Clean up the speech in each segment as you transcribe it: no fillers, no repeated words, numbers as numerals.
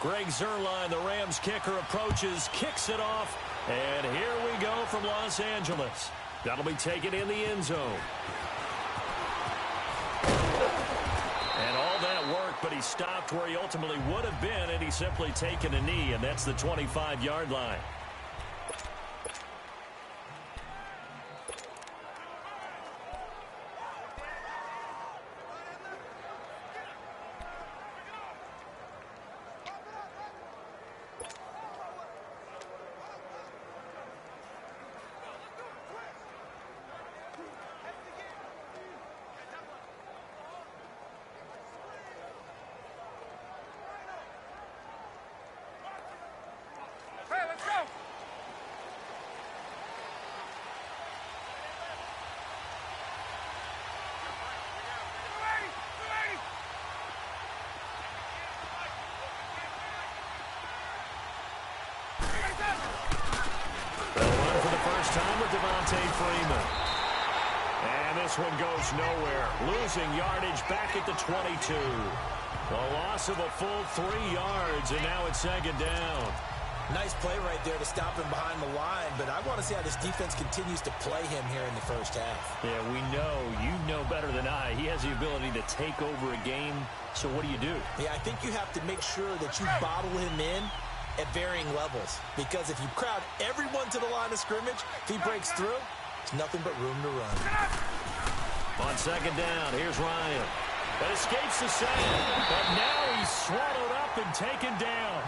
Greg Zuerlein, the Rams kicker, approaches, kicks it off, and here we go from Los Angeles. That'll be taken in the end zone. And all that work, but he stopped where he ultimately would have been, and he's simply taken a knee, and that's the 25-yard line. And this one goes nowhere. Losing yardage back at the 22. A loss of a full 3 yards, and now it's second down. Nice play right there to stop him behind the line, but I want to see how this defense continues to play him here in the first half. Yeah, we know. You know better than I. He has the ability to take over a game, so what do? Yeah, I think you have to make sure that you bottle him in at varying levels, because if you crowd everyone to the line of scrimmage, if he breaks through, there's nothing but room to run. On second down, here's Ryan. That escapes the sack, but now he's swallowed up and taken down.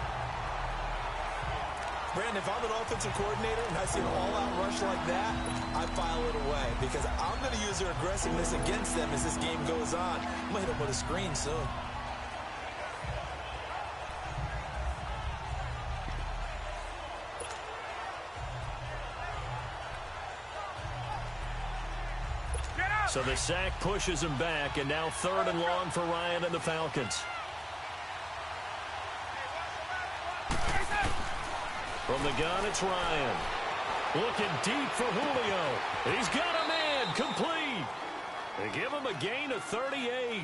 Brandon, if I'm an offensive coordinator and I see an all-out rush like that, I file it away, because I'm going to use their aggressiveness against them as this game goes on. I'm going to hit them with a screen soon. So the sack pushes him back, and now 3rd and long for Ryan and the Falcons. From the gun, it's Ryan. Looking deep for Julio. He's got a man, complete. They give him a gain of 38.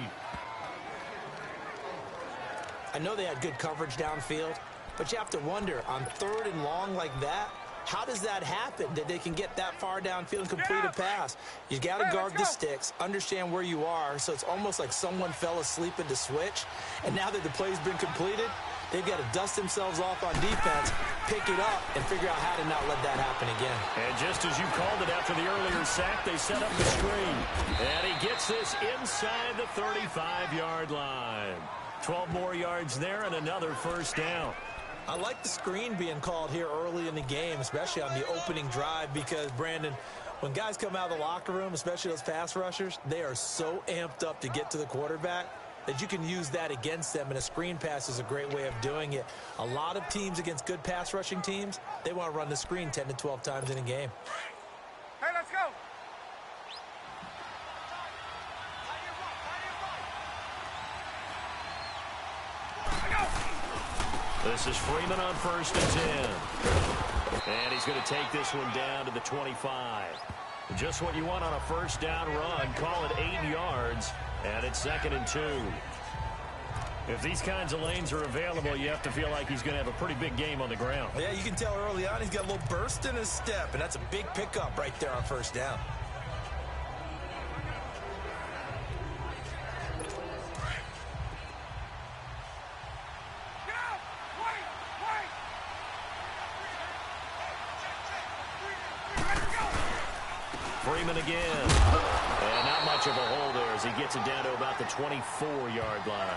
I know they had good coverage downfield, but you have to wonder, on 3rd and long like that, how does that happen, that they can get that far downfield and complete a pass? You got to guard the sticks, understand where you are, so it's almost like someone fell asleep at the switch, and now that the play's been completed, they've got to dust themselves off on defense, pick it up, and figure out how to not let that happen again. And just as you called it after the earlier sack, they set up the screen. And he gets this inside the 35-yard line. 12 more yards there and another first down. I like the screen being called here early in the game, especially on the opening drive, because, Brandon, when guys come out of the locker room, especially those pass rushers, they are so amped up to get to the quarterback that you can use that against them, and a screen pass is a great way of doing it. A lot of teams against good pass rushing teams, they want to run the screen 10 to 12 times in a game. Hey, let's go. This is Freeman on 1st and 10. And he's going to take this one down to the 25. Just what you want on a first down run. Call it 8 yards. And it's 2nd and 2. If these kinds of lanes are available, you have to feel like he's going to have a pretty big game on the ground. Yeah, you can tell early on he's got a little burst in his step, and that's a big pickup right there on first down. Freeman again. And not much of a hole there as he gets it down to about the 24-yard line.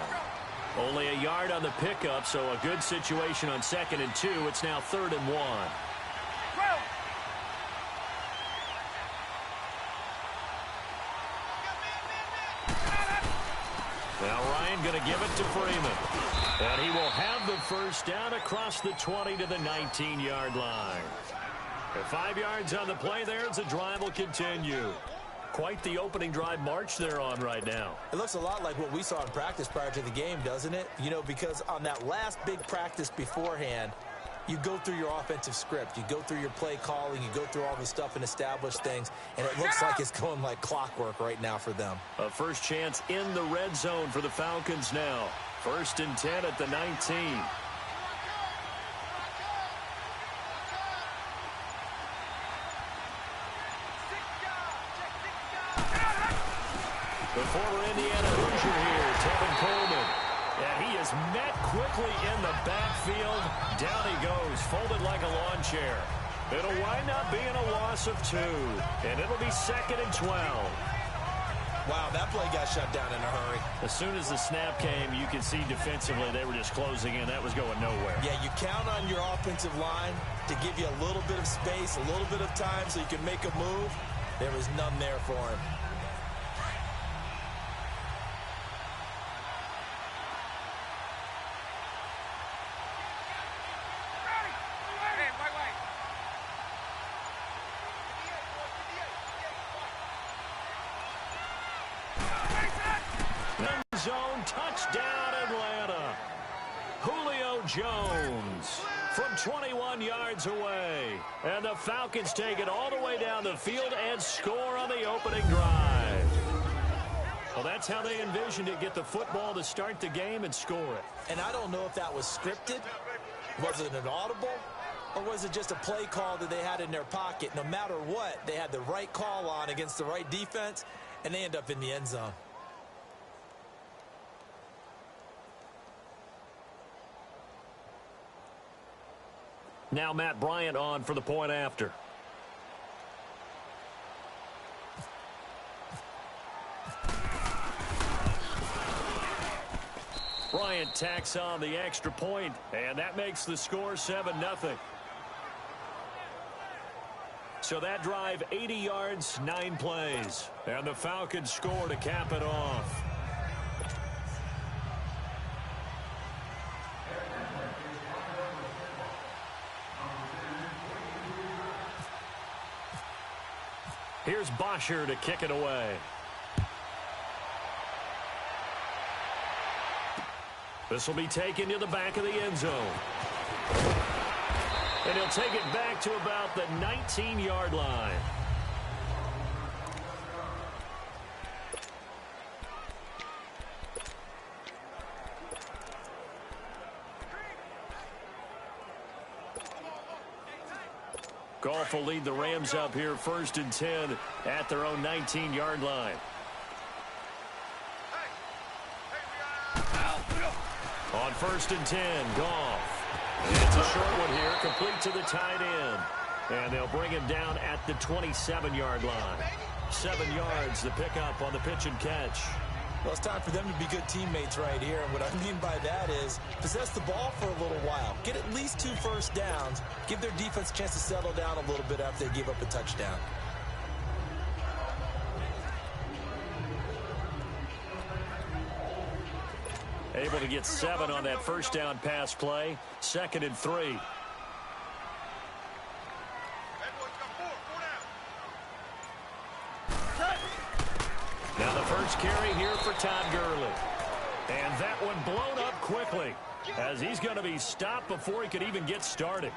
Only a yard on the pickup, so a good situation on 2nd and 2. It's now 3rd and 1. Now Ryan going to give it to Freeman. And he will have the first down across the 20 to the 19-yard line. And 5 yards on the play there as the drive will continue. Quite the opening drive march they're on right now. It looks a lot like what we saw in practice prior to the game, doesn't it? You know, because on that last big practice beforehand, you go through your offensive script. You go through your play calling. You go through all the stuff and establish things. And it looks like it's going like clockwork right now for them. A first chance in the red zone for the Falcons now. 1st and 10 at the 19. The former Indiana Hoosier here, Tevin Coleman. And he is met quickly in the backfield. Down he goes, folded like a lawn chair. It'll wind up being a loss of 2. And it'll be 2nd and 12. Wow, that play got shut down in a hurry. As soon as the snap came, you could see defensively they were just closing in. That was going nowhere. Yeah, you count on your offensive line to give you a little bit of space, a little bit of time so you can make a move. There was none there for him. Zone touchdown Atlanta. Julio Jones from 21 yards away. And the Falcons take it all the way down the field and score on the opening drive. Well, that's how they envisioned it. Get the football to start the game and score it. And I don't know if that was scripted. Was it an audible? Or was it just a play call that they had in their pocket? No matter what, they had the right call on against the right defense, and they end up in the end zone. Now Matt Bryant on for the point after. Bryant tacks on the extra point, and that makes the score 7-0. So that drive, 80 yards, 9 plays. And the Falcons score to cap it off. Here's Bosher to kick it away. This will be taken to the back of the end zone. And he'll take it back to about the 19-yard line. Goff will lead the Rams up here 1st and 10 at their own 19-yard line. On 1st and 10, Goff. It's a short one here, complete to the tight end. And they'll bring him down at the 27-yard line. 7 yards, the pickup on the pitch and catch. Well, it's time for them to be good teammates right here. And what I mean by that is possess the ball for a little while. Get at least 2 first downs. Give their defense a chance to settle down a little bit after they give up a touchdown. Able to get 7 on that first down pass play. 2nd and 3. Now the first carry here for Todd Gurley. And that one blown up quickly as he's going to be stopped before he could even get started.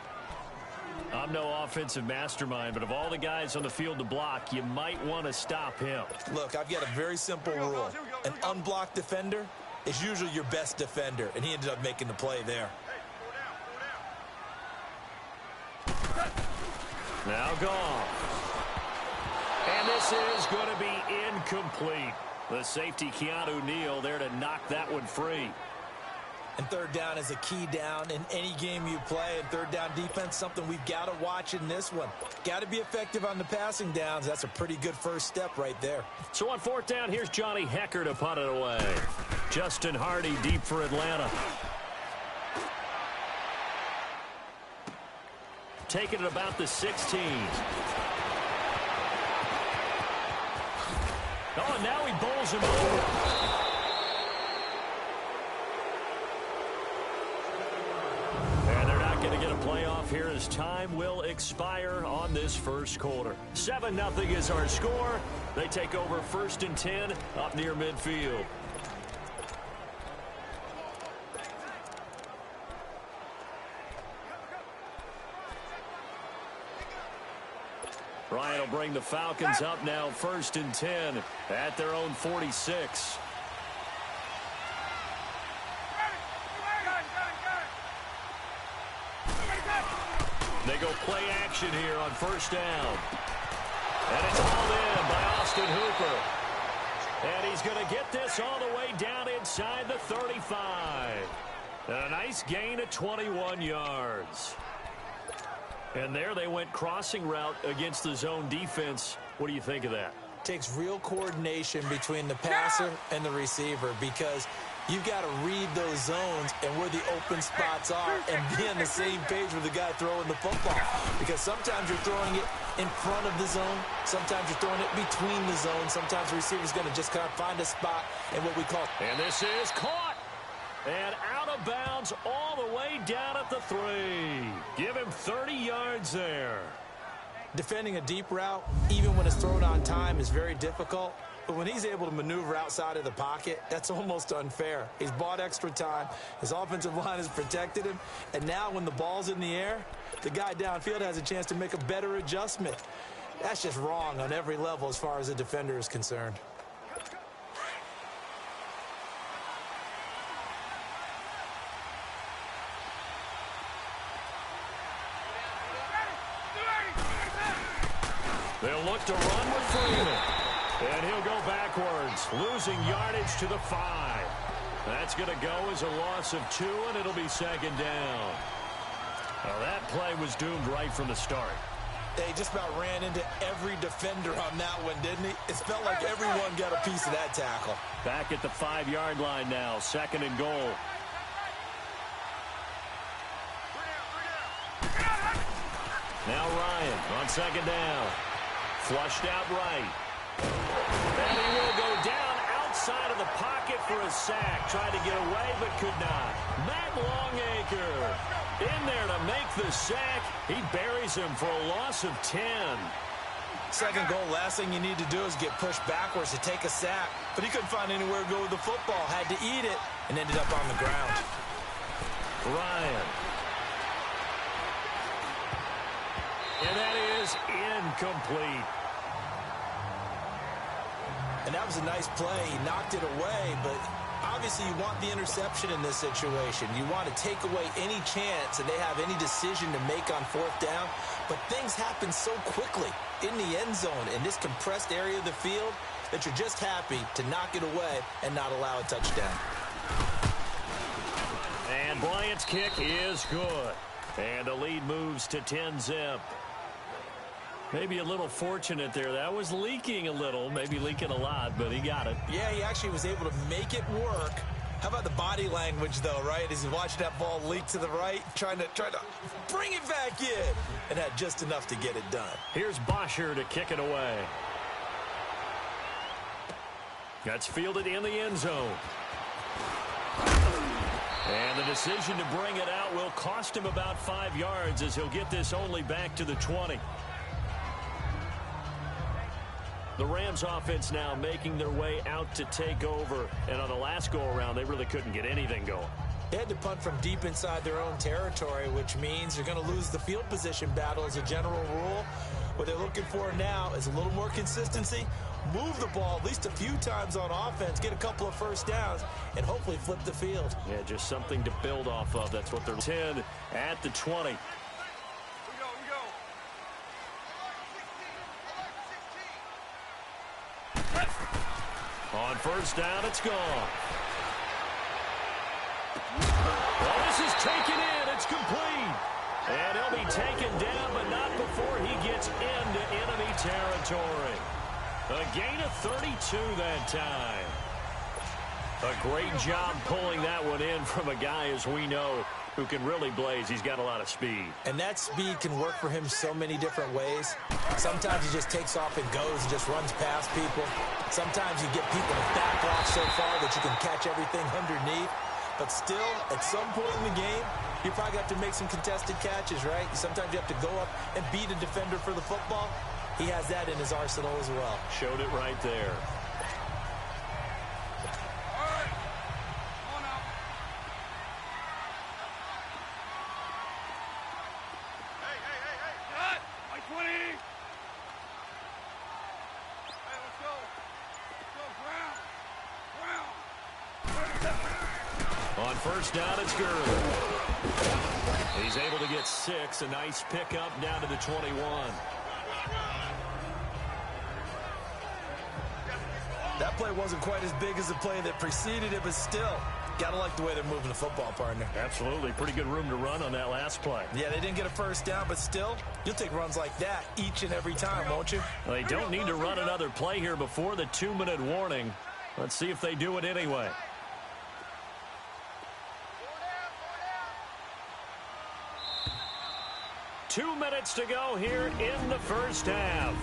I'm no offensive mastermind, but of all the guys on the field to block, you might want to stop him. Look, I've got a very simple rule. An unblocked defender is usually your best defender, and he ended up making the play there. Now gone. And this is going to be incomplete. The safety, Keanu Neal, there to knock that one free. And third down is a key down in any game you play. And third down defense, something we've got to watch in this one. Got to be effective on the passing downs. That's a pretty good first step right there. So on 4th down, here's Johnny Hecker to punt it away. Justin Hardy deep for Atlanta. Taking it about the 16. Oh, and now he bowls him over. And they're not going to get a playoff here as time will expire on this first quarter. 7-0 is our score. They take over 1st and 10 up near midfield. Ryan will bring the Falcons up now 1st and 10 at their own 46. They go play action here on 1st down. And it's hauled in by Austin Hooper. And he's going to get this all the way down inside the 35. And a nice gain of 21 yards. And there they went crossing route against the zone defense. What do you think of that? Takes real coordination between the passer and the receiver because you've got to read those zones and where the open spots are and be on the same page with the guy throwing the football. Because sometimes you're throwing it in front of the zone. Sometimes you're throwing it between the zones. Sometimes the receiver's going to just kind of find a spot in what we call. And this is caught. And out of bounds all the way down at the 3. Give him 30 yards there. Defending a deep route, even when it's thrown on time, is very difficult. But when he's able to maneuver outside of the pocket, that's almost unfair. He's bought extra time. His offensive line has protected him. And now when the ball's in the air, the guy downfield has a chance to make a better adjustment. That's just wrong on every level as far as the defender is concerned. They'll look to run with Freeman. And he'll go backwards, losing yardage to the 5. That's going to go as a loss of 2, and it'll be 2nd down. Well, that play was doomed right from the start. They just about ran into every defender on that one, didn't he? It felt like everyone got a piece of that tackle. Back at the 5-yard line now, 2nd and goal. Now Ryan on 2nd down. Flushed out right. And he will go down outside of the pocket for a sack. Tried to get away, but could not. Matt Longacre in there to make the sack. He buries him for a loss of 10. 2nd goal, last thing you need to do is get pushed backwards to take a sack. But he couldn't find anywhere to go with the football. Had to eat it and ended up on the ground. Ryan. And that is incomplete. And that was a nice play. He knocked it away, but obviously you want the interception in this situation. You want to take away any chance that they have any decision to make on 4th down. But things happen so quickly in the end zone in this compressed area of the field that you're just happy to knock it away and not allow a touchdown. And Bryant's kick is good. And the lead moves to 10-zip. Maybe a little fortunate there. That was leaking a little, maybe leaking a lot, but he got it. Yeah, he actually was able to make it work. How about the body language, though, right? As he watched that ball leak to the right, trying to bring it back in, and had just enough to get it done. Here's Bosher to kick it away. That's fielded in the end zone. And the decision to bring it out will cost him about 5 yards as he'll get this only back to the 20. The Rams offense now making their way out to take over. And on the last go-around, they really couldn't get anything going. They had to punt from deep inside their own territory, which means they're going to lose the field position battle as a general rule. What they're looking for now is a little more consistency, move the ball at least a few times on offense, get a couple of first downs, and hopefully flip the field. Yeah, just something to build off of. That's what they're 10 at the 20. On first down, it's gone. Well, this is taken in. It's complete. And he'll be taken down, but not before he gets into enemy territory. A gain of 32 that time. A great job pulling that one in from a guy, as we know, who can really blaze. He's got a lot of speed. And that speed can work for him so many different ways. Sometimes he just takes off and goes and just runs past people. Sometimes you get people to back off so far that you can catch everything underneath. But still, at some point in the game, you probably have to make some contested catches, right? Sometimes you have to go up and beat a defender for the football. He has that in his arsenal as well. Showed it right there. On first down, it's Gurley. He's able to get 6. A nice pickup down to the 21. That play wasn't quite as big as the play that preceded it, but still, gotta like the way they're moving the football, partner. Absolutely. Pretty good room to run on that last play. Yeah, they didn't get a first down, but still, you'll take runs like that each and every time, won't you? Well, they don't need to run another play here before the 2-minute warning. Let's see if they do it anyway. Two minutes to go here in the first half.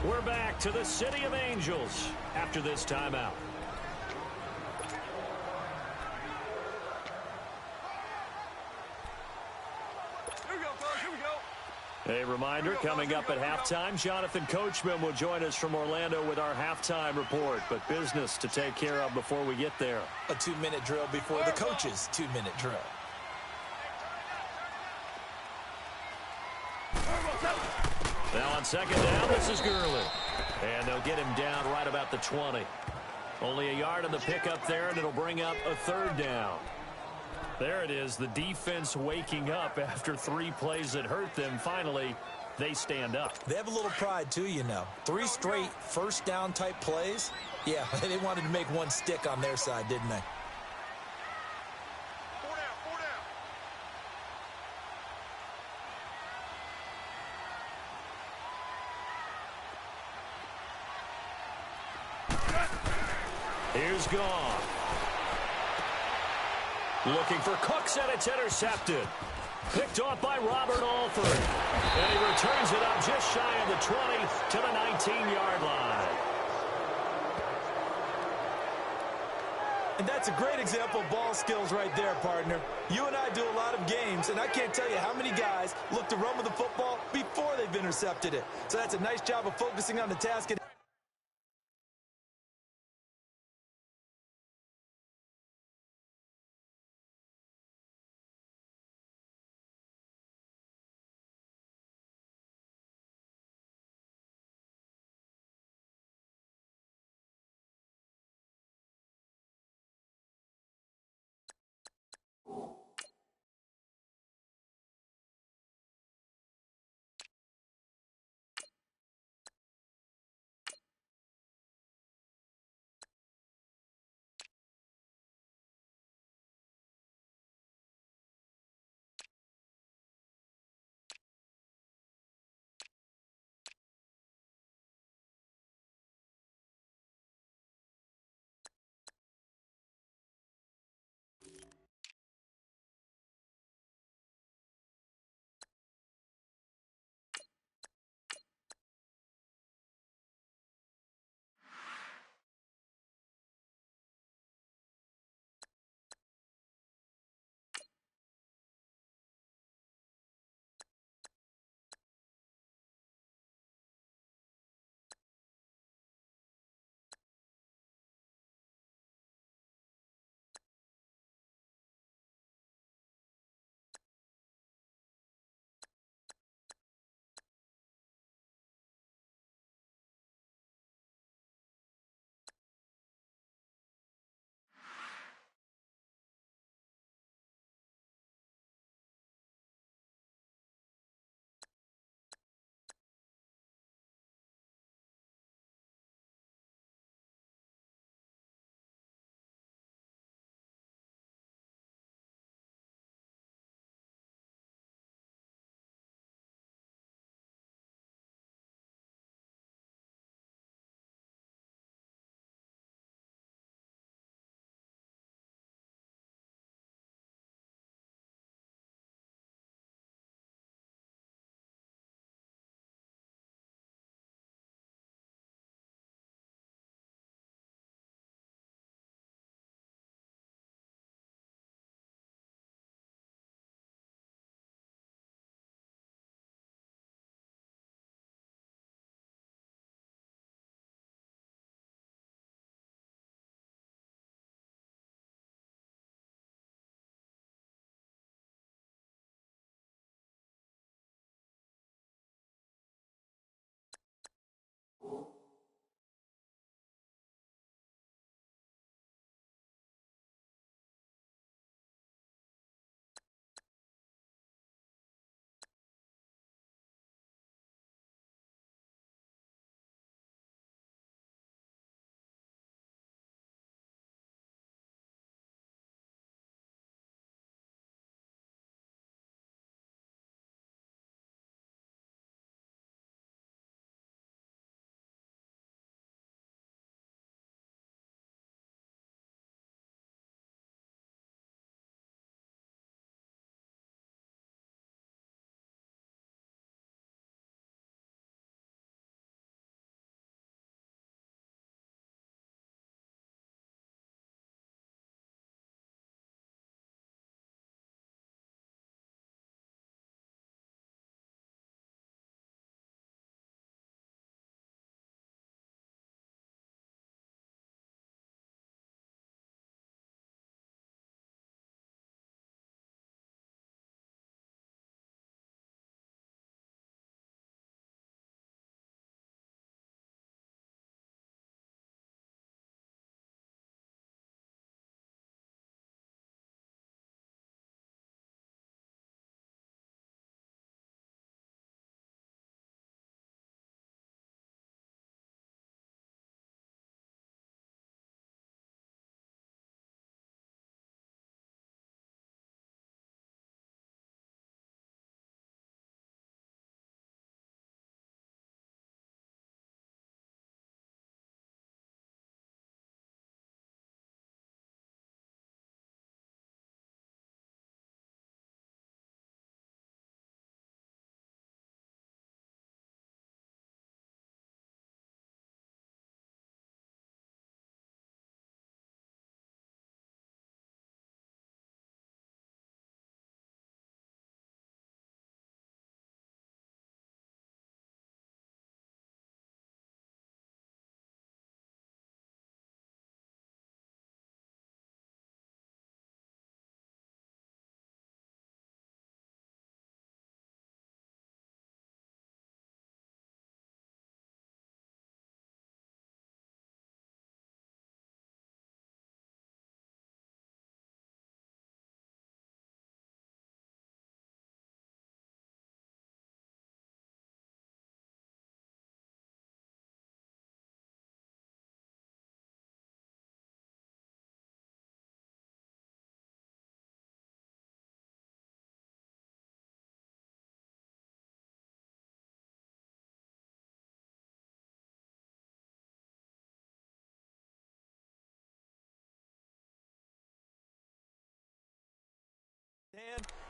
We're back to the City of Angels after this timeout. A reminder, coming up at halftime, Jonathan Coachman will join us from Orlando with our halftime report, but business to take care of before we get there. A 2-minute drill before the coach's 2-minute drill. Now on second down, this is Gurley. And they'll get him down right about the 20. Only a yard on the pickup there, and it'll bring up a third down. There it is, the defense waking up after 3 plays that hurt them. Finally, they stand up. They have a little pride, too, you know. 3 straight first down type plays. Yeah, they wanted to make one stick on their side, didn't they? Here's Gone. Looking for Cooks, and it's intercepted. Picked off by Robert Alford. And he returns it up just shy of the 20 to the 19-yard line. And that's a great example of ball skills right there, partner. You and I do a lot of games, and I can't tell you how many guys look to run with the football before they've intercepted it. So that's a nice job of focusing on the task at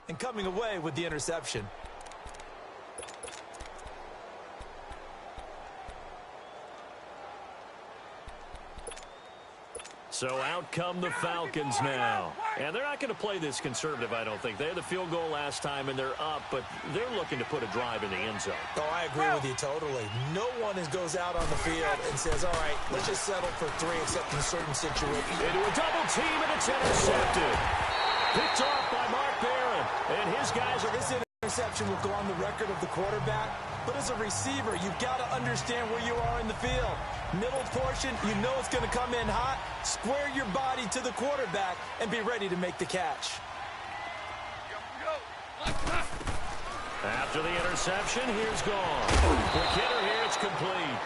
and coming away with the interception. So out come the Falcons now. And they're not going to play this conservative, I don't think. They had the field goal last time, and they're up, but they're looking to put a drive in the end zone. Oh, I agree with you totally. No one goes out on the field and says, all right, let's just settle for 3 except in certain situations. Into a double team, and it's intercepted. Picked off by Mark Barron, and his guys are... This interception will go on the record of the quarterback, but as a receiver, you've got to understand where you are in the field. Middle portion, you know it's going to come in hot. Square your body to the quarterback and be ready to make the catch. After the interception, here's gone. Quick hitter here, it's complete.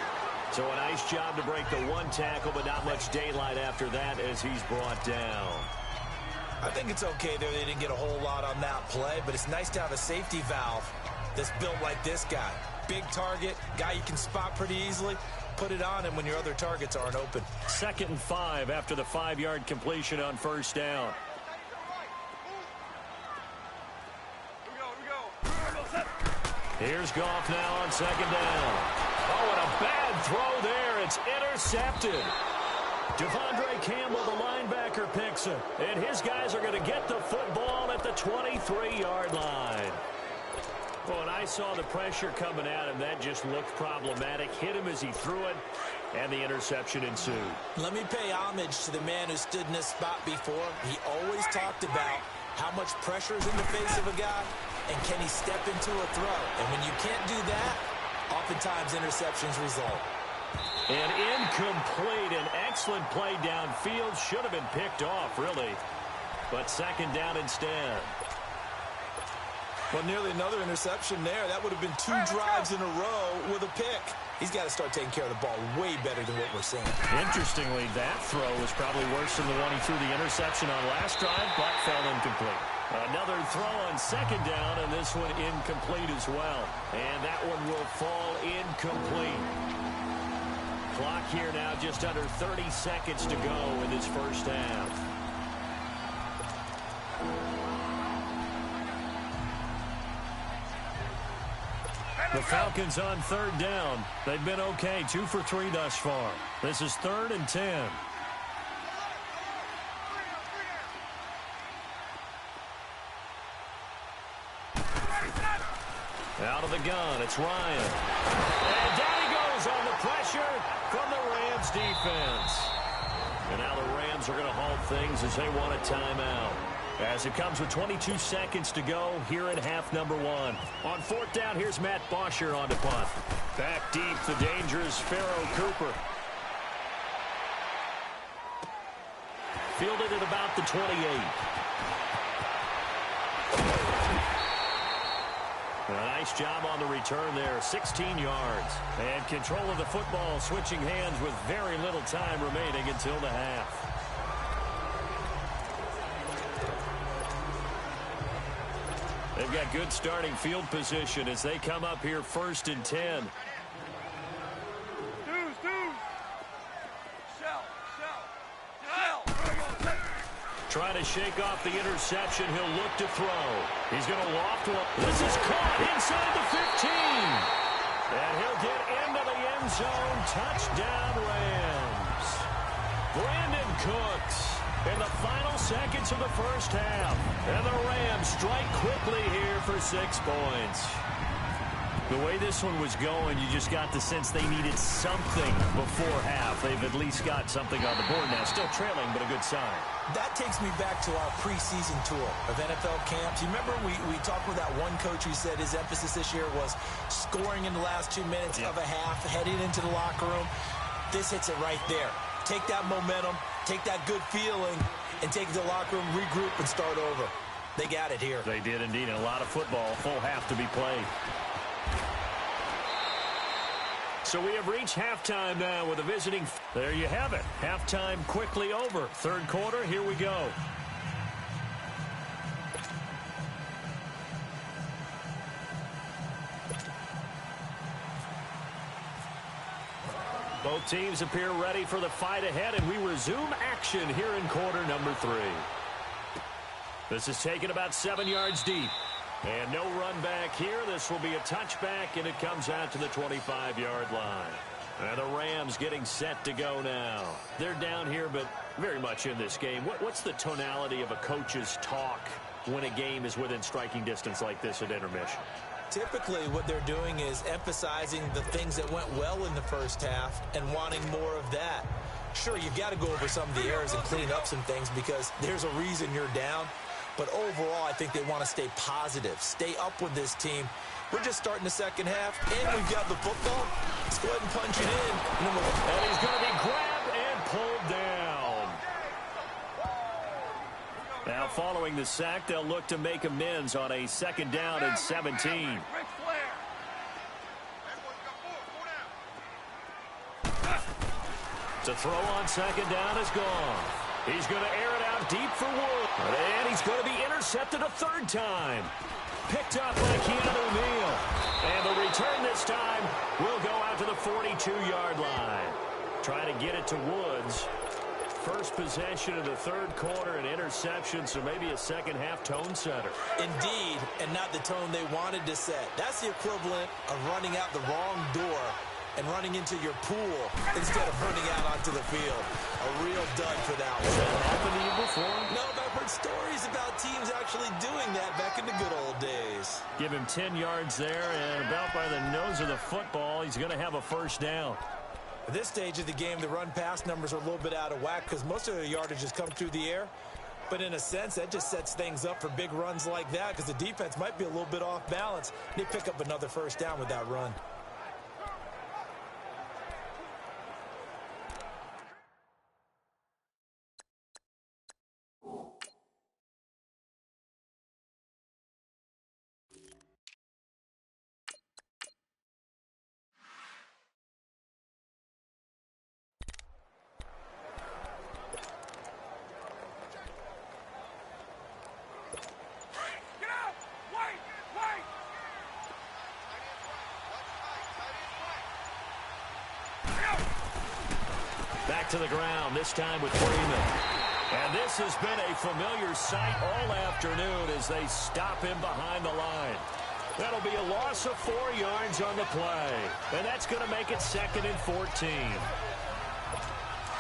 So a nice job to break the one tackle, but not much daylight after that as he's brought down. I think it's okay there. They didn't get a whole lot on that play, but it's nice to have a safety valve that's built like this guy. Big target, guy you can spot pretty easily. Put it on him when your other targets aren't open. 2nd and 5 after the 5-yard completion on first down. Here's Goff now on 2nd down. Oh, and a bad throw there. It's intercepted. Devondre Campbell, the linebacker, picks it. And his guys are going to get the football at the 23-yard line. Well, and I saw the pressure coming at him. That just looked problematic. Hit him as he threw it, and the interception ensued. Let me pay homage to the man who stood in this spot before. He always talked about how much pressure is in the face of a guy, and can he step into a throw. And when you can't do that, oftentimes interceptions result. And incomplete. An excellent play downfield. Should have been picked off, really. But 2nd down instead. Well, nearly another interception there. That would have been 2 drives in a row with a pick. He's got to start taking care of the ball way better than what we're seeing. Interestingly, that throw was probably worse than the one he threw the interception on last drive, but fell incomplete. Another throw on 2nd down, and this one incomplete as well. And that one will fall incomplete. Clock here now, just under 30 seconds to go in this first half. The Falcons on 3rd down. They've been okay, 2 for 3 thus far. This is 3rd and 10. Out of the gun, it's Ryan. And down he goes on the pressure from the Rams defense. And now the Rams are going to halt things as they want a timeout. As it comes with 22 seconds to go here in half number 1. On 4th down, here's Matt Bosher on the punt. Back deep, the dangerous Pharaoh Cooper. Fielded at about the 28. A nice job on the return there, 16 yards. And control of the football, switching hands with very little time remaining until the half. They've got good starting field position as they come up here 1st and 10. Trying to shake off the interception. He'll look to throw. He's going to loft one. This is caught inside the 15. And he'll get into the end zone. Touchdown, Rams. Brandon Cooks in the final seconds of the first half. And the Rams strike quickly here for 6 points. The way this one was going, you just got the sense they needed something before half. They've at least got something on the board now. Still trailing, but a good sign. That takes me back to our preseason tour of NFL camps. You remember we talked with that one coach who said his emphasis this year was scoring in the last 2 minutes of a half, heading into the locker room. This hits it right there. Take that momentum, take that good feeling, and take it to the locker room, regroup, and start over. They got it here. They did indeed. And a lot of football, full half to be played. So we have reached halftime now with a visiting. There you have it. Halftime quickly over. 3rd quarter, here we go. Both teams appear ready for the fight ahead, and we resume action here in quarter number 3. This is taken about 7 yards deep. And no run back here. This will be a touchback, and it comes out to the 25-yard line. And the Rams getting set to go now. They're down here, but very much in this game. What's the tonality of a coach's talk when a game is within striking distance like this at intermission? Typically, what they're doing is emphasizing the things that went well in the first half and wanting more of that. Sure, you've got to go over some of the errors and clean up some things because there's a reason you're down. But overall, I think they want to stay positive, stay up with this team. We're just starting the second half, and we've got the football. Let's go ahead and punch it in. And he's going to be grabbed and pulled down. Now, following the sack, they'll look to make amends on a 2nd down and 17. To throw on 2nd down is gone. He's going to air it out deep for Wood. And he's going to be intercepted a 3rd time. Picked up by Keanu Neal. And the return this time will go out to the 42-yard line. Trying to get it to Woods. First possession of the 3rd quarter, an interception, so maybe a second-half tone setter. Indeed, and not the tone they wanted to set. That's the equivalent of running out the wrong door and running into your pool instead of running out onto the field. A real dud for that one. Has that happened to you before? No, but I've heard stories about teams actually doing that back in the good old days. Give him 10 yards there, and about by the nose of the football, he's going to have a 1st down. At this stage of the game, the run-pass numbers are a little bit out of whack because most of the yardage has come through the air. But in a sense, that just sets things up for big runs like that because the defense might be a little bit off balance. They pick up another 1st down with that run. Back to the ground, this time with Freeman. And this has been a familiar sight all afternoon as they stop him behind the line. That'll be a loss of 4 yards on the play. And that's going to make it 2nd and 14.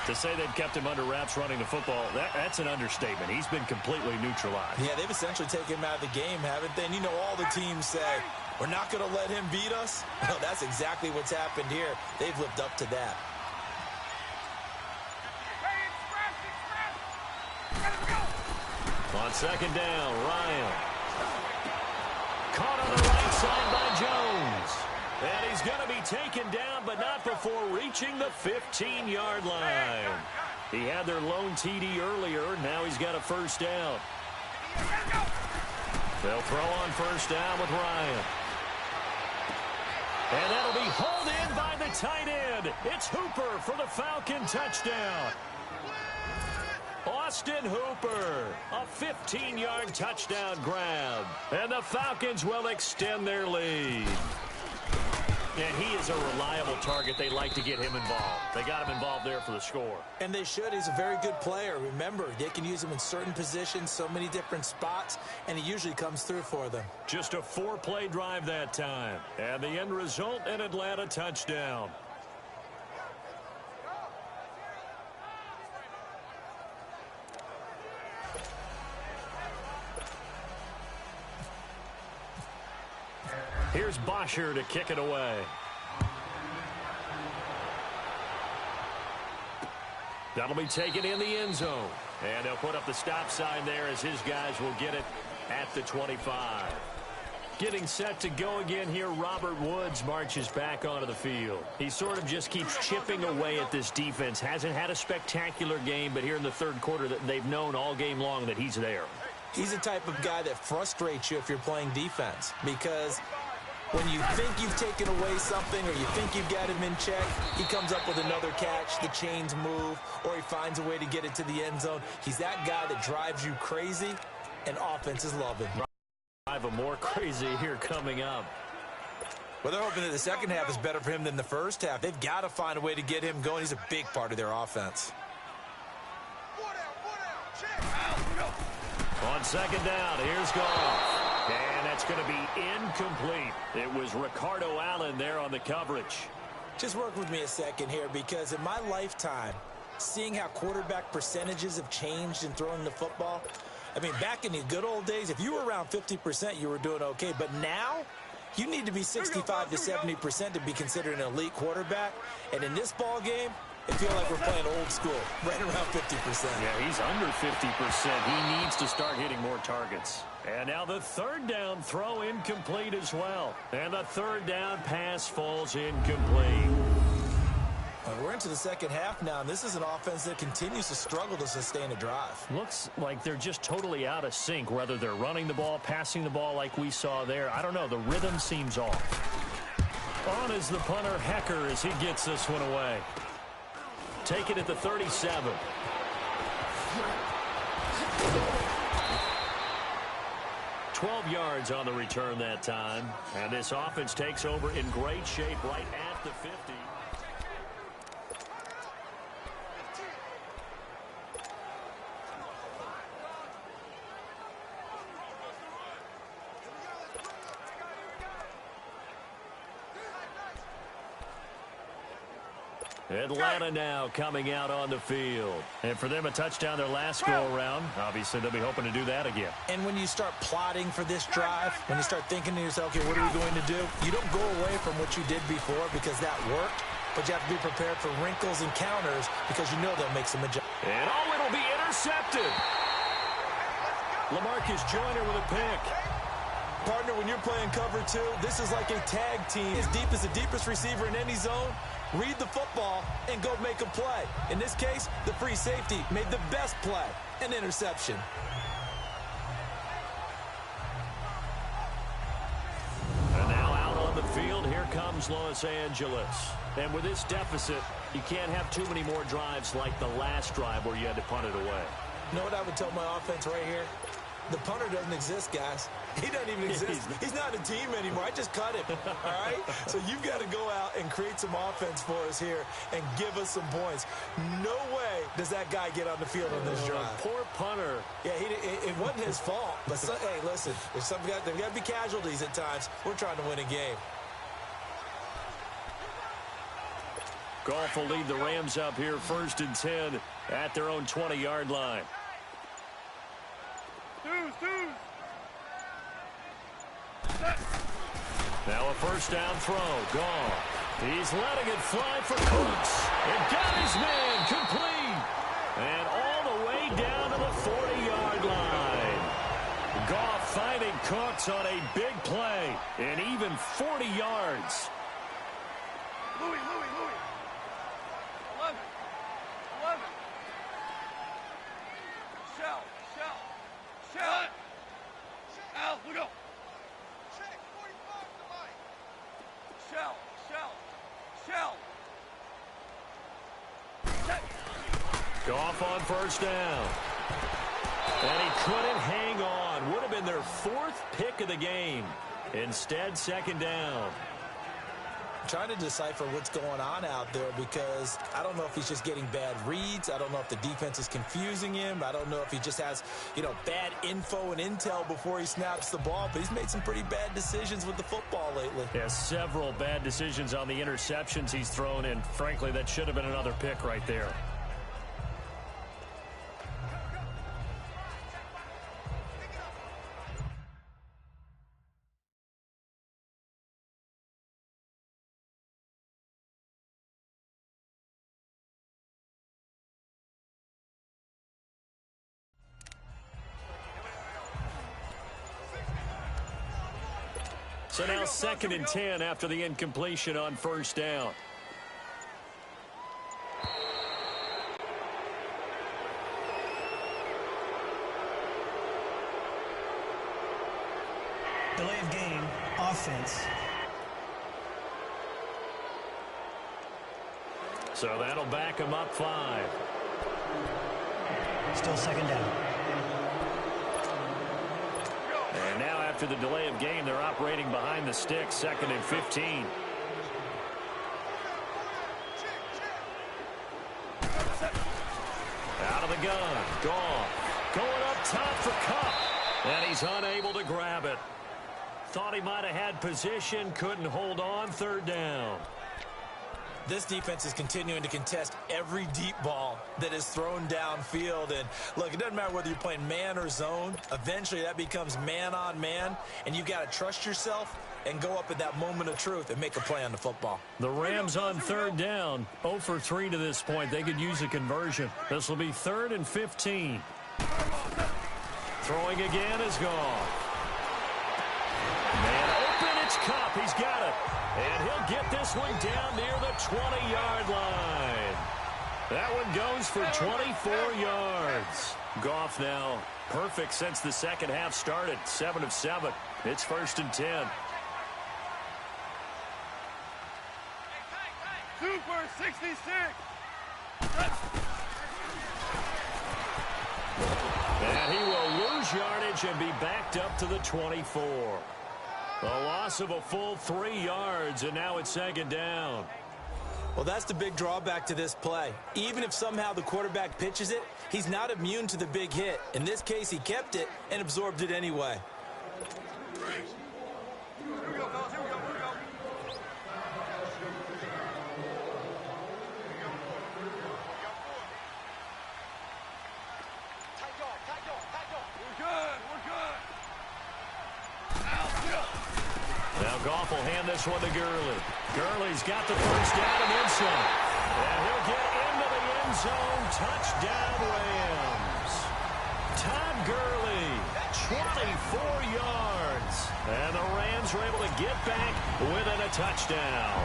To say they've kept him under wraps running the football, that's an understatement. He's been completely neutralized. Yeah, they've essentially taken him out of the game, haven't they? And you know all the teams say, we're not going to let him beat us. Well, that's exactly what's happened here. They've lived up to that. On 2nd down, Ryan. Caught on the right side by Jones. And he's going to be taken down, but not before reaching the 15-yard line. He had their lone TD earlier. Now he's got a 1st down. They'll throw on 1st down with Ryan. And that'll be hauled in by the tight end. It's Hooper for the Falcon touchdown. Austin Hooper, a 15-yard touchdown grab. And the Falcons will extend their lead. And he is a reliable target. They like to get him involved. They got him involved there for the score. And they should. He's a very good player. Remember, they can use him in certain positions, so many different spots, and he usually comes through for them. Just a 4-play drive that time. And the end result, an Atlanta touchdown. Here's Bosher to kick it away. That'll be taken in the end zone. And they'll put up the stop sign there as his guys will get it at the 25. Getting set to go again here, Robert Woods marches back onto the field. He sort of just keeps chipping away at this defense. Hasn't had a spectacular game, but here in the 3rd quarter, that they've known all game long that he's there. He's the type of guy that frustrates you if you're playing defense because when you think you've taken away something or you think you've got him in check, he comes up with another catch, the chains move, or he finds a way to get it to the end zone. He's that guy that drives you crazy, and offenses love him. Drive him more crazy here coming up. Well, they're hoping that the second half is better for him than the first half. They've got to find a way to get him going. He's a big part of their offense. On second down, here's Goff. And that's going to be incomplete. It was Ricardo Allen there on the coverage. Just work with me a second here, because in my lifetime, seeing how quarterback percentages have changed in throwing the football, I mean, back in the good old days, if you were around 50%, you were doing okay. But now, you need to be 65 to 70% to be considered an elite quarterback. And in this ball game, it feels like we're playing old school, right around 50%. Yeah, he's under 50%. He needs to start hitting more targets. And now the third down throw incomplete as well. And the third down pass falls incomplete. We're into the second half now, and this is an offense that continues to struggle to sustain a drive. Looks like they're just totally out of sync, whether they're running the ball, passing the ball like we saw there. I don't know. The rhythm seems off. On is the punter, Hecker, as he gets this one away. Take it at the 37. $12 yards on the return that time. And this offense takes over in great shape right at the 50. Atlanta now coming out on the field. And for them, a touchdown their last go-around. Obviously, they'll be hoping to do that again. And when you start plotting for this drive, when you start thinking to yourself, okay, what are we going to do? You don't go away from what you did before because that worked, but you have to be prepared for wrinkles and counters because you know they'll make some adjustments. And it'll be intercepted. LaMarcus Joyner with a pick. Partner, when you're playing cover two, this is like a tag team. As deep as the deepest receiver in any zone, read the football and go make a play. In this case, the free safety made the best play, an interception. And now out on the field, here comes Los Angeles. And with this deficit, you can't have too many more drives like the last drive where you had to punt it away. You know what I would tell my offense right here? The punter doesn't exist, guys. He doesn't even exist. He's not a team anymore. I just cut him, all right? So you've got to go out and create some offense for us here and give us some points. No way does that guy get on the field on this drive. Poor punter. Yeah, it wasn't his fault. But, hey, listen, there's got to be casualties at times. We're trying to win a game. Goff will lead the Rams up here 1st and 10 at their own 20-yard line. Now a first down throw. Goff. He's letting it fly for Cooks. And got his man complete. And all the way down to the 40-yard line. Goff finding Cooks on a big play. And even 40 yards. Louis. 11. Shell. Al, look up. Check, 45 to Mike. Shell. Check. Goff on first down. And he couldn't hang on. Would have been their 4th pick of the game. Instead, second down. I'm trying to decipher what's going on out there because I don't know if he's just getting bad reads. I don't know if the defense is confusing him. I don't know if he just has, bad info and intel before he snaps the ball. But he's made some pretty bad decisions with the football lately. Yeah, several bad decisions on the interceptions he's thrown, and frankly, that should have been another pick right there. So now 2nd and 10 after the incompletion on first down. Delay of game, offense. So that'll back him up 5. Still second down. And now after the delay of game, they're operating behind the sticks, 2nd and 15. Out of the gun, Goff. Going up top for Cup. And he's unable to grab it. Thought he might have had position, couldn't hold on, third down. This defense is continuing to contest every deep ball that is thrown downfield. And, look, it doesn't matter whether you're playing man or zone. Eventually, that becomes man-on-man, and you've got to trust yourself and go up at that moment of truth and make a play on the football. The Rams on third down, 0 for 3 to this point. They could use a conversion. This will be 3rd and 15. Throwing again is gone. Man open, it's Cup. He's got it. And he'll get this one down near the 20-yard line. That one goes for 24 yards. Goff now perfect since the second half started. 7 of 7. It's 1st and 10. Super 66. And he will lose yardage and be backed up to the 24. A loss of a full 3 yards, and now it's 2nd down. Well, that's the big drawback to this play. Even if somehow the quarterback pitches it, he's not immune to the big hit. In this case, he kept it and absorbed it anyway. Here we go, fellas. Here we go. Here we go. We're good. We're good. Now Goff will hand this one to Gurley. Gurley's got the first down and then some. And he'll get into the end zone. Touchdown, Rams. Todd Gurley, 24 yards. And the Rams were able to get back within a touchdown.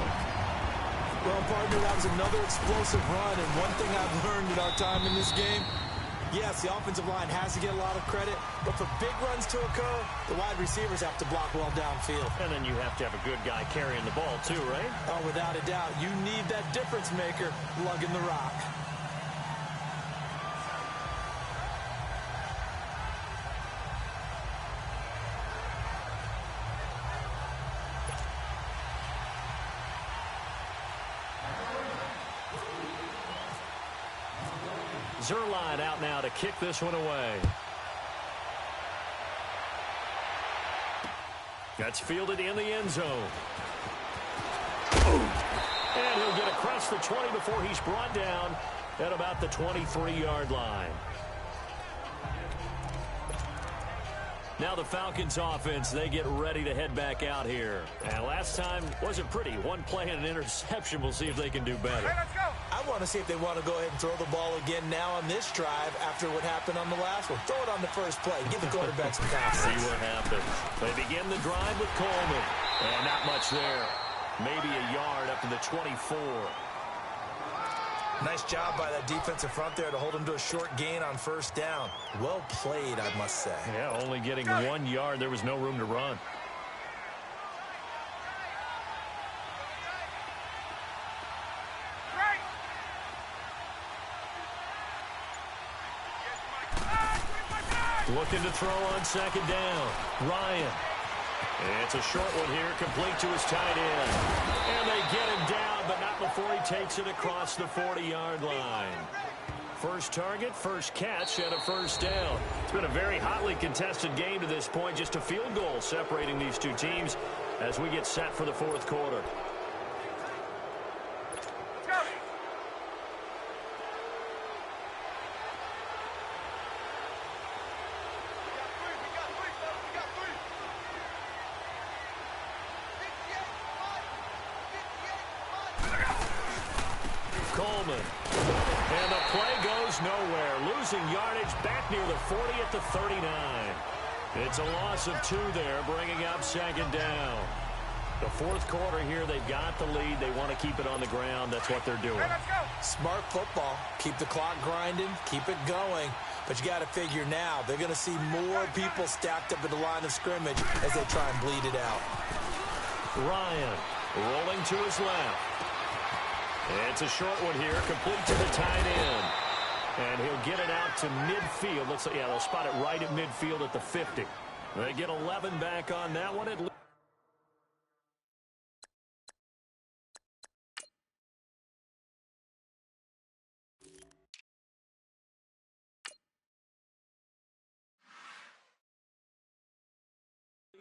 Well, partner, that was another explosive run, and one thing I've learned in our time in this game, yes, the offensive line has to get a lot of credit, but for big runs to occur, the wide receivers have to block well downfield. And then you have to have a good guy carrying the ball too, right? Oh, without a doubt, you need that difference maker lugging the rock. Zerline out now to kick this one away. That's fielded in the end zone. And he'll get across the 20 before he's brought down at about the 23-yard line. Now the Falcons offense, they get ready to head back out here. And last time wasn't pretty. One play and an interception. We'll see if they can do better. Hey, let's go. I want to see if they want to go ahead and throw the ball again now on this drive after what happened on the last one. Throw it on the first play. Give the quarterback some confidence. See what happens. They begin the drive with Coleman. And not much there. Maybe a yard up to the 24. Nice job by that defensive front there to hold him to a short gain on first down. Well played, I must say. Yeah, only getting 1 yard. There was no room to run. Right. Looking to throw on 2nd down. Ryan. It's a short one here, complete to his tight end. And they get him down, but not before he takes it across the 40-yard line. First target, first catch, and a first down. It's been a very hotly contested game to this point. Just a field goal separating these two teams as we get set for the fourth quarter. Let's go. Coleman. And the play goes nowhere. Losing yardage back near the 40 at the 39. It's a loss of 2 there, bringing up 2nd down. The fourth quarter here, they've got the lead. They want to keep it on the ground. That's what they're doing. Hey, let's go. Smart football. Keep the clock grinding. Keep it going. But you got to figure now, they're going to see more people stacked up at the line of scrimmage as they try and bleed it out. Ryan rolling to his left. It's a short one here, complete to the tight end. And he'll get it out to midfield. Looks like, yeah, they'll spot it right at midfield at the 50. They get 11 back on that one.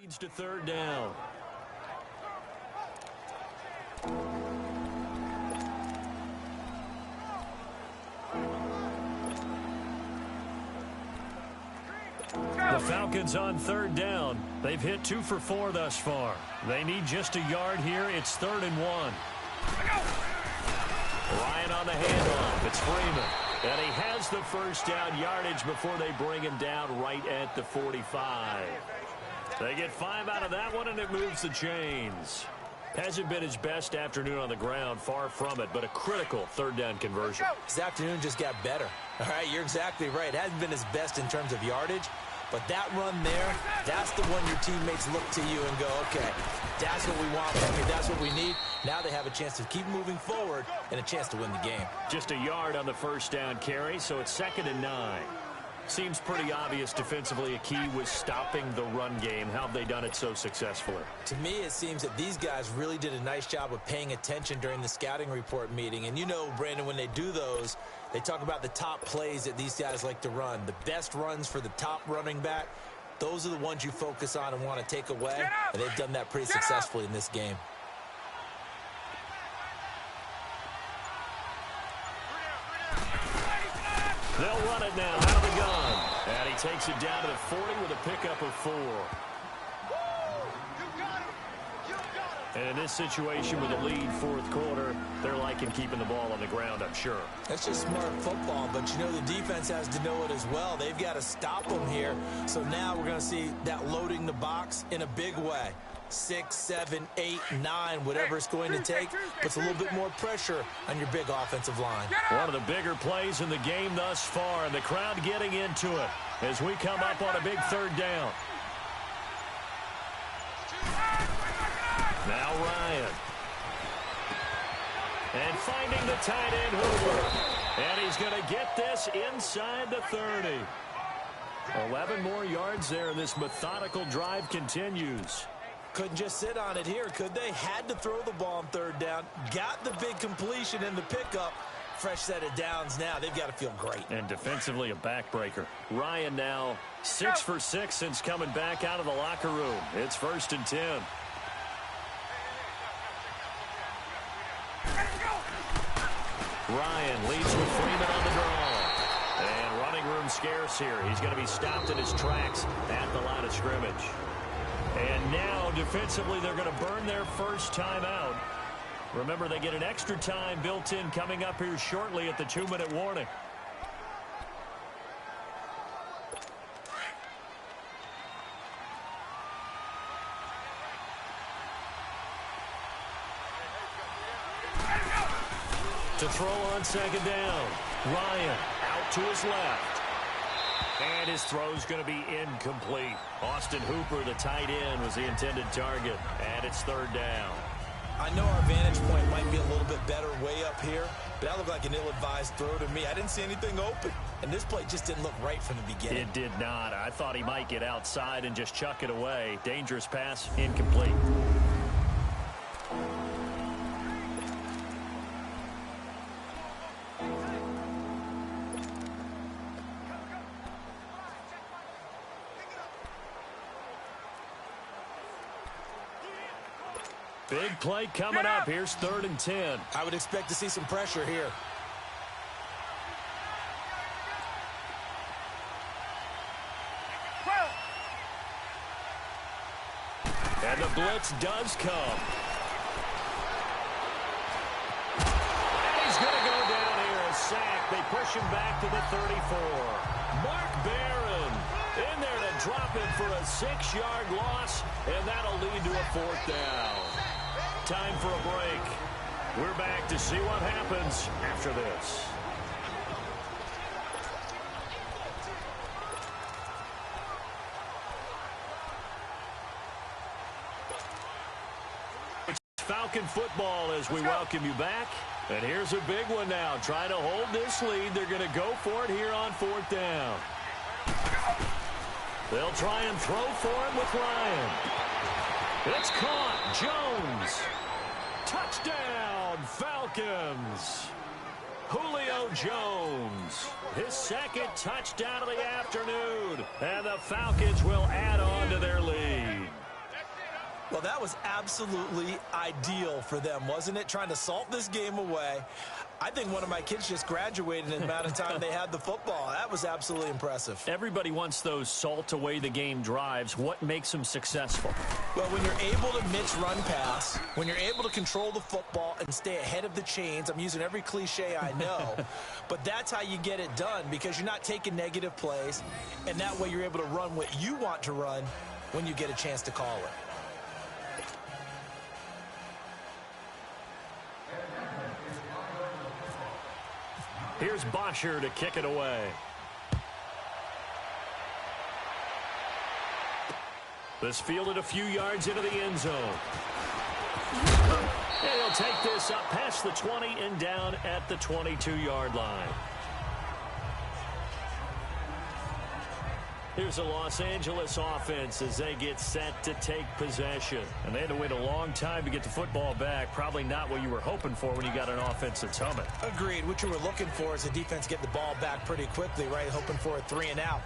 Leads to third down. The Falcons on third down. They've hit 2 for 4 thus far. They need just a yard here. It's 3rd and 1. Ryan on the handoff. It's Freeman. And he has the first down yardage before they bring him down right at the 45. They get 5 out of that one, and it moves the chains. Hasn't been his best afternoon on the ground, far from it, but a critical third down conversion. His afternoon just got better. All right, you're exactly right. It hasn't been his best in terms of yardage, but that run there, that's the one your teammates look to you and go, okay, that's what we want from you. That's what we need. Now they have a chance to keep moving forward and a chance to win the game. Just a yard on the first down carry, so it's 2nd and 9. Seems pretty obvious defensively a key was stopping the run game. How have they done it so successfully? To me, it seems that these guys really did a nice job of paying attention during the scouting report meeting. And you know, Brandon, when they do those, they talk about the top plays that these guys like to run. The best runs for the top running back, those are the ones you focus on and want to take away. And they've done that pretty successfully in this game. They'll run it now out of the gun. And he takes it down to the 40 with a pickup of 4. And in this situation with a lead fourth quarter, they're liking keeping the ball on the ground, I'm sure. That's just smart football, but you know the defense has to know it as well. They've got to stop them here. So now we're going to see that loading the box in a big way. 6, 7, 8, 9, whatever it's going to take, puts a little bit more pressure on your big offensive line. One of the bigger plays in the game thus far, and the crowd getting into it as we come up on a big third down. Now Ryan. And finding the tight end Hoover. And he's going to get this inside the 30. 11 more yards there, and this methodical drive continues. Couldn't just sit on it here, could they? Had to throw the ball on third down. Got the big completion in the pickup. Fresh set of downs now. They've got to feel great. And defensively a backbreaker. Ryan now 6 for 6 since coming back out of the locker room. It's 1st and 10. Ryan leads with Freeman on the draw. And running room scarce here. He's going to be stopped in his tracks at the line of scrimmage. And now, defensively, they're going to burn their first timeout. Remember, they get an extra time built in coming up here shortly at the 2-minute warning. To throw on 2nd down. Ryan out to his left. And his throw's going to be incomplete. Austin Hooper, the tight end, was the intended target. And it's 3rd down. I know our vantage point might be a little bit better way up here, but that looked like an ill-advised throw to me. I didn't see anything open, and this play just didn't look right from the beginning. It did not. I thought he might get outside and just chuck it away. Dangerous pass, incomplete. Big play coming up. Here's 3rd and 10. I would expect to see some pressure here. And the blitz does come. And he's going to go down here. A sack. They push him back to the 34. Mark Barron in there to drop him for a 6-yard loss, and that'll lead to a 4th down. Time for a break. We're back to see what happens after this. It's Falcon football as we welcome you back. And here's a big one now. Trying to hold this lead. They're going to go for it here on 4th down. They'll try and throw for it with Ryan. It's caught. Jones. Touchdown, Falcons. Julio Jones. His 2nd touchdown of the afternoon. And the Falcons will add on to their lead. Well, that was absolutely ideal for them, wasn't it? Trying to salt this game away. I think one of my kids just graduated in the amount of time they had the football. That was absolutely impressive. Everybody wants those salt away the game drives. What makes them successful? Well, when you're able to mix run pass, when you're able to control the football and stay ahead of the chains, I'm using every cliche I know, but that's how you get it done because you're not taking negative plays, and that way you're able to run what you want to run when you get a chance to call it. Here's Bosher to kick it away. This fielded a few yards into the end zone. And he'll take this up past the 20 and down at the 22-yard line. Here's a Los Angeles offense as they get set to take possession. And they had to wait a long time to get the football back. Probably not what you were hoping for when you got an offense that's humming. Agreed. What you were looking for is the defense get the ball back pretty quickly, right? Hoping for a 3-and-out.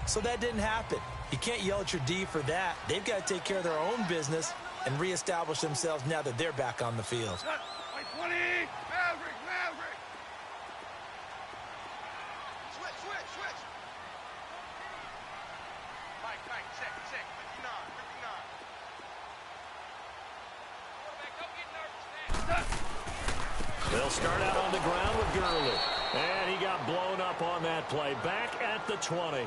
So that didn't happen. You can't yell at your D for that. They've got to take care of their own business and reestablish themselves now that they're back on the field. Like 20. Maverick. Switch. Mike, check. 59. Quarterback, don't get nervous, man. They'll start out on the ground with Gurley. And he got blown up on that play. Back at the 20.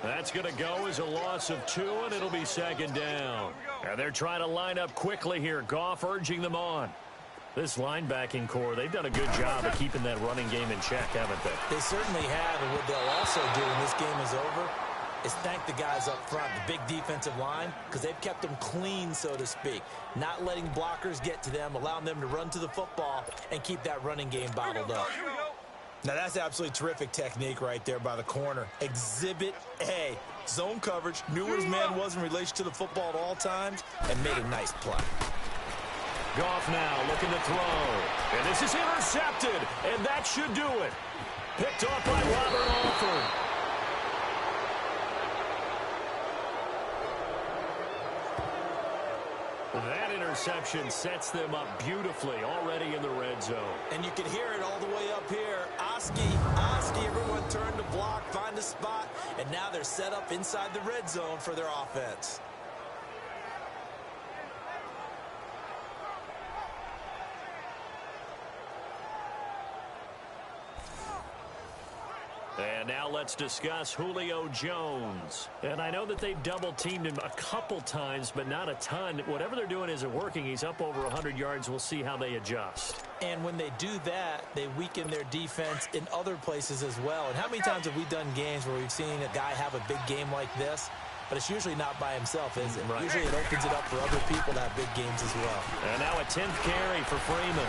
That's going to go as a loss of 2, and it'll be second down. And they're trying to line up quickly here. Goff urging them on. This linebacking core, they've done a good job of keeping that running game in check, haven't they? They certainly have, and what they'll also do when this game is over is thank the guys up front, the big defensive line, because they've kept them clean, so to speak. Not letting blockers get to them, allowing them to run to the football and keep that running game bottled up. Now, that's absolutely terrific technique right there by the corner. Exhibit A. Zone coverage, knew where his man was in relation to the football at all times, and made a nice play. Goff now looking to throw. And this is intercepted, and that should do it. Picked off by Robert Alford. That interception sets them up beautifully already in the red zone. And you can hear it all the way up here. Oski, everyone turned to block, find a spot, and now they're set up inside the red zone for their offense. And now let's discuss Julio Jones. And I know that they've double-teamed him a couple times, but not a ton. Whatever they're doing isn't working. He's up over 100 yards. We'll see how they adjust. And when they do that, they weaken their defense in other places as well. And how many times have we done games where we've seen a guy have a big game like this? But it's usually not by himself, is it? Right. Usually it opens it up for other people to have big games as well. And now a 10th carry for Freeman.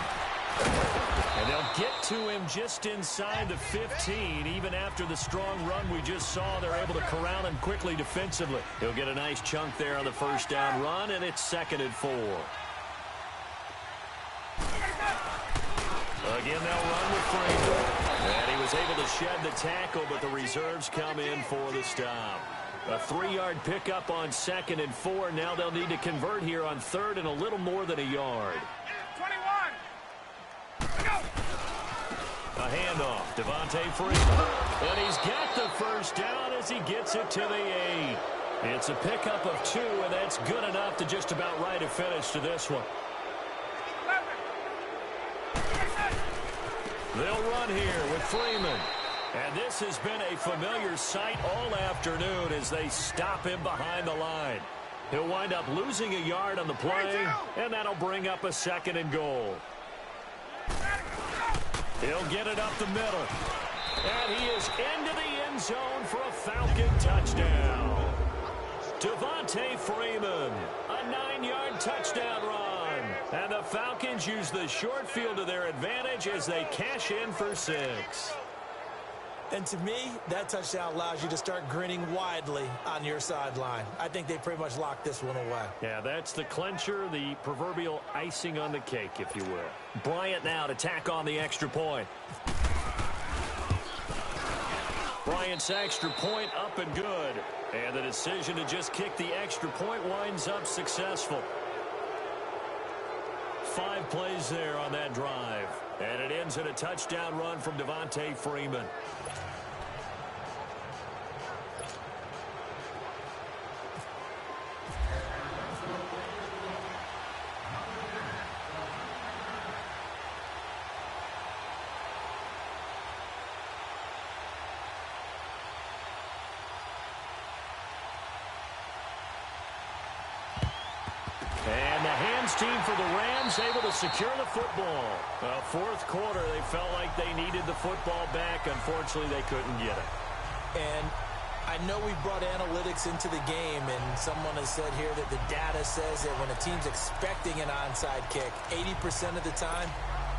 And they'll get to him just inside the 15. Even after the strong run we just saw, they're able to corral him quickly defensively. He'll get a nice chunk there on the first down run, and it's 2nd and 4. Again, they'll run with Freeman. And he was able to shed the tackle, but the reserves come in for the stop. A 3-yard pickup on 2nd and 4. Now they'll need to convert here on 3rd and a little more than a yard. 21. A handoff, Devontae Freeman. And he's got the first down as he gets it to the 8. It's a pickup of 2, and that's good enough to just about write a finish to this one. They'll run here with Freeman. And this has been a familiar sight all afternoon as they stop him behind the line. He'll wind up losing a yard on the play, and that'll bring up a 2nd and goal. He'll get it up the middle. And he is into the end zone for a Falcon touchdown. Devontae Freeman, a 9-yard touchdown run. And the Falcons use the short field to their advantage as they cash in for 6. And to me, that touchdown allows you to start grinning widely on your sideline. I think they pretty much locked this one away. Yeah, that's the clincher, the proverbial icing on the cake, if you will. Bryant now to tack on the extra point. Bryant's extra point up and good. And the decision to just kick the extra point winds up successful. 5 plays there on that drive. And it ends in a touchdown run from Devontae Freeman. And the hands team for the Rams able to secure the football. Fourth quarter, they felt like they needed the football back. Unfortunately, they couldn't get it. And I know we brought analytics into the game, and someone has said here that the data says that when a team's expecting an onside kick, 80% of the time,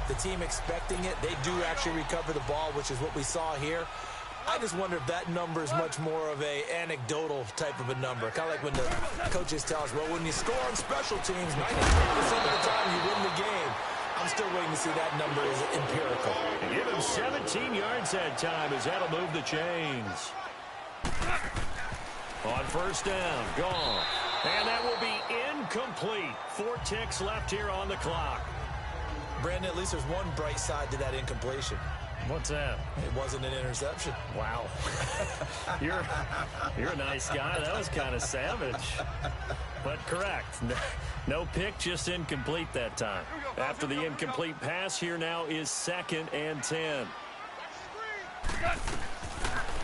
the team expecting it, they do actually recover the ball, which is what we saw here. I just wonder if that number is much more of a anecdotal type of a number. Kind of like when the coaches tell us, well, when you score on special teams, 95% of the time you win the game. I'm still waiting to see that number is empirical. Give him 17 yards that time as that'll move the chains. On first down, gone. And that will be incomplete. 4 ticks left here on the clock. Brandon, at least there's one bright side to that incompletion. What's that? It wasn't an interception. Wow. You're a nice guy. That was kind of savage. But correct. No pick, just incomplete that time. After the incomplete pass, here now is 2nd and 10.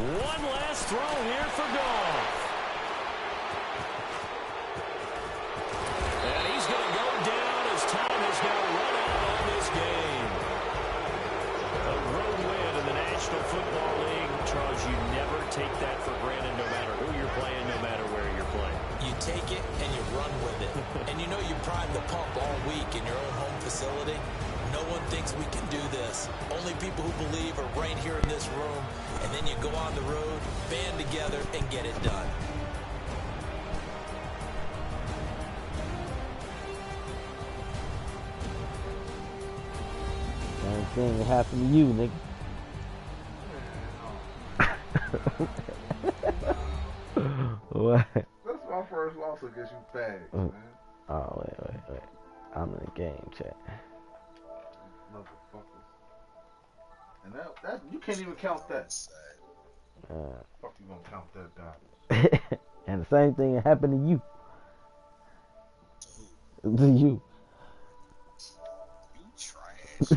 One last throw here for Goff. And he's going to go down as time has now run out on this game. A road win in the National Football League. Charles, you never take that for granted no matter who you're playing, no matter where you're playing. You take it and you run with it. And you know you prime the pump all week in your own home facility. No one thinks we can do this. Only people who believe are right here in this room. And then you go on the road, band together, and get it done. Same thing that happened to you, nigga. What? That's my first loss against you fags, man. Oh, wait. I'm in the game, chat. Motherfuckers. And that you can't even count that. Fuck you gonna count that down? And the same thing happened to you. To you. You trash.